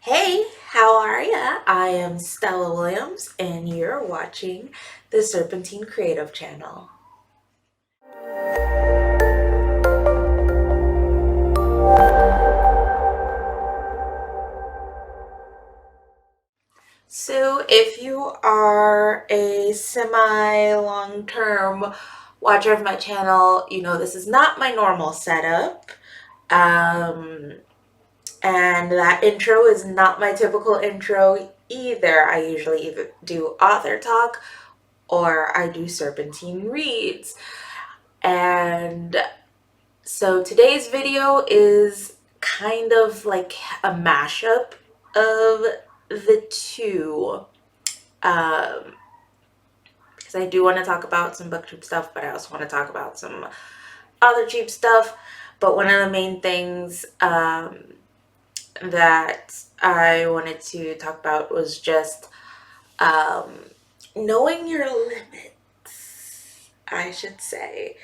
Hey, how are ya? I am Stella Williams, and you're watching the Serpentine Creative channel. So, if you are a semi long term watcher of my channel, you know this is not my normal setup. Um, and that intro is not my typical intro either. I usually either do author talk or I do Serpentine reads. And so today's video is kind of like a mashup of the two. Because I do want to talk about some booktube stuff, but I also want to talk about some authortube stuff. But one of the main things that I wanted to talk about was just um, knowing your limits, I should say.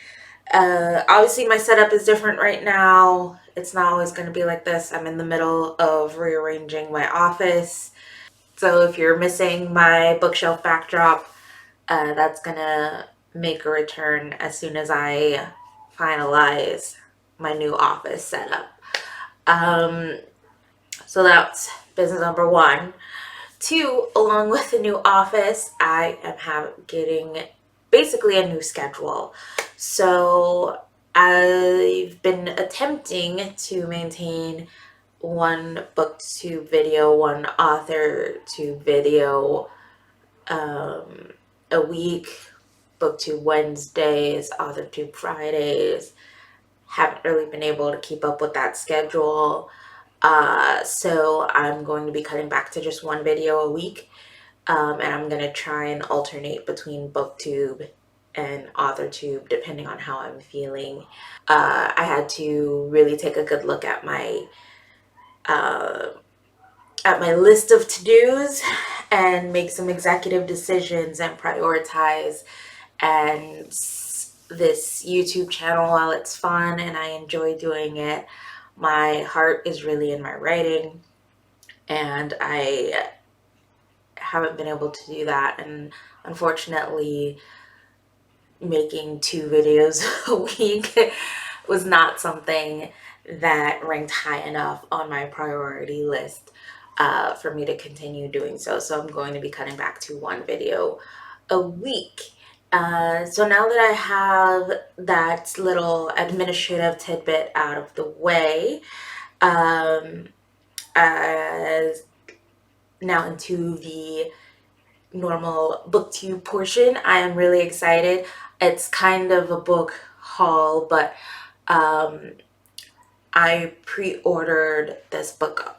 Obviously, my setup is different right now. It's not always going to be like this. I'm in the middle of rearranging my office. So if you're missing my bookshelf backdrop, that's going to make a return as soon as I finalize my new office setup. Um, so that's business number one. Two, along with the new office, I am getting basically a new schedule. So I've been attempting to maintain one booktube video, one authortube video a week, booktube Wednesdays, authortube Fridays. Haven't really been able to keep up with that schedule. So I'm going to be cutting back to just one video a week. And I'm going to try and alternate between booktube and authortube depending on how I'm feeling. I had to really take a good look at my list of to-dos and make some executive decisions and prioritize. And this YouTube channel, while it's fun and I enjoy doing it, my heart is really in my writing, and I haven't been able to do that. And unfortunately, making 2 videos a week was not something that ranked high enough on my priority list for me to continue doing so. So I'm going to be cutting back to 1 video a week. So now that I have that little administrative tidbit out of the way, as now into the normal booktube portion, I am really excited. It's kind of a book haul, but I pre-ordered this book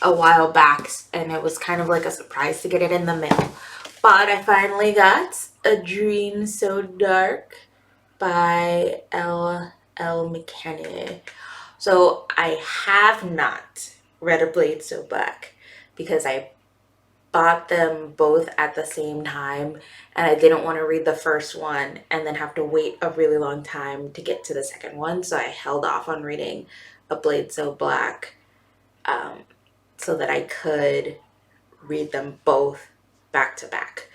a while back, and it was kind of like a surprise to get it in the mail. But I finally got A Dream So Dark by L. McKinney. So I have not read A Blade So Black because I bought them both at the same time, and I didn't want to read the first one and then have to wait a really long time to get to the second one. So I held off on reading A Blade So Black so that I could read them both back to back.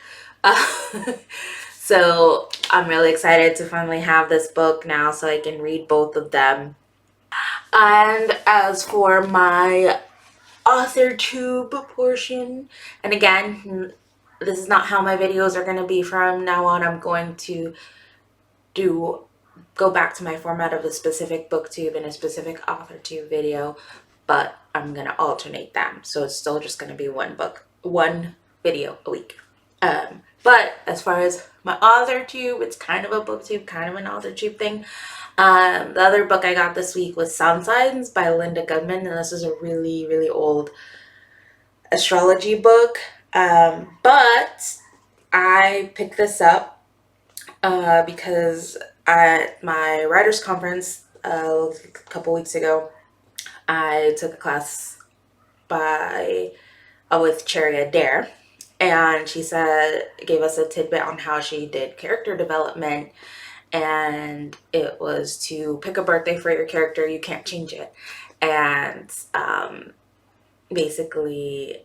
So I'm really excited to finally have this book now so I can read both of them. And as for my authortube portion, and again, this is not how my videos are going to be from now on. I'm going to go back to my format of a specific booktube and a specific authortube video, but I'm going to alternate them. So it's still just going to be one video a week. But as far as my authortube, it's kind of a booktube, kind of an authortube thing. The other book I got this week was Sun Signs by Linda Goodman, and this is a really, really old astrology book. But I picked this up because at my writer's conference a couple weeks ago, I took a class with Cherry Adair, and she gave us a tidbit on how she did character development, and it was to pick a birthday for your character. You can't change it. And basically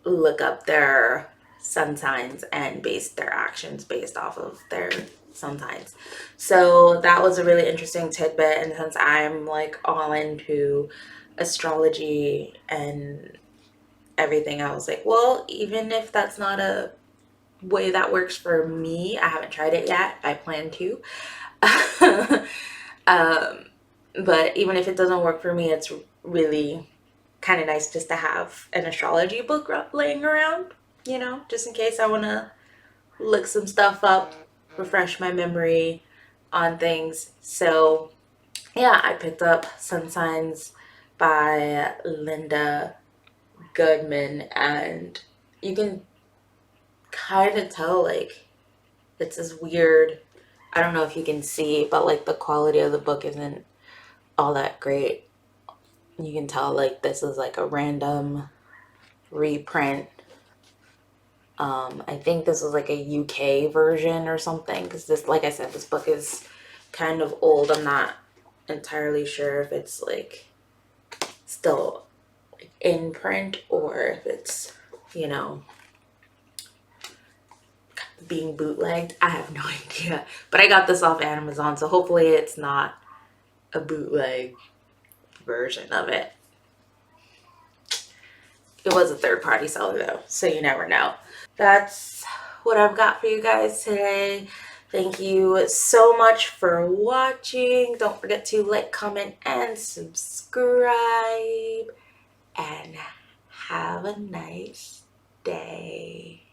look up their sun signs and base their actions based off of their sun signs. So that was a really interesting tidbit. And since I'm like all into astrology and everything, I was like, well, even if that's not a way that works for me, I haven't tried it yet. I plan to. um, but even if it doesn't work for me, it's really kind of nice just to have an astrology book laying around, just in case I want to look some stuff up, refresh my memory on things. So, yeah, I picked up Sun Signs by Linda Goodman, and you can kind of tell, like, it's this weird, I don't know if you can see, but like the quality of the book isn't all that great. You can tell, like, this is like a random reprint. I think this was like a UK version or something, because this, like I said, this book is kind of old. I'm not entirely sure if it's like still in print or if it's, you know, being bootlegged. I have no idea. But I got this off Amazon, so hopefully it's not a bootleg version of it. It was a third party seller though, so you never know. That's what I've got for you guys today. Thank you so much for watching. Don't forget to like, comment, and subscribe. And have a nice day.